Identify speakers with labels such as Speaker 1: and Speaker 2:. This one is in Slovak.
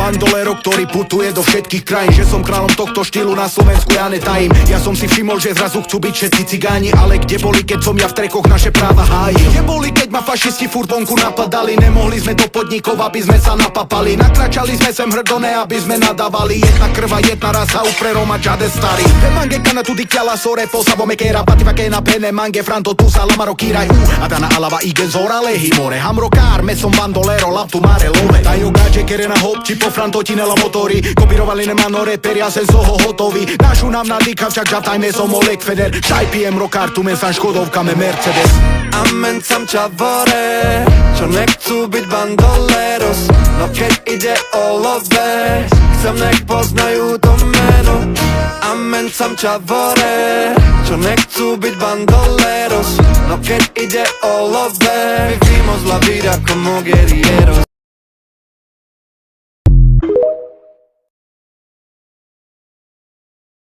Speaker 1: bandolero, ktorý putuje do všetkých krajín. Že som kráľom tohto štýlu na Slovensku ja netajím. Ja som si všimol, že zrazu chcú byť všetci cigáni. Ale kde boli, keď som ja v trekoch naše práva hájil? Kde boli, keď ma fašisti furt vonku napadali? Nemohli sme do podnikov, aby sme sa napapali. Nakračali sme sem hrdone, aby sme nadávali. Jedna krva, jedna rasa, upre Roma, Čade starý. Mange kana tu dichiala sore, posavo me che era pativa che na pene mange franto tu salamaro kirai Adana alava igen zora lehi more Hamro car, me son bandolero, lap tu mare love Dajú gače, kere na hop, či po frantotinela motory Kopírovali nemano reperi, ja sen z toho hotový Našu nám nadýka, však žatajme som Oleg Feder Šaj pijem rokár, tu men san Škodovkame Mercedes
Speaker 2: Amen sam čavore, čo nechcú byť bandoleros No keď ide o love, chcem nech poznajú to meno Amen sam čavore, čo nechcú byť bandoleros No keď ide o love, vivimos la vida como guerrieros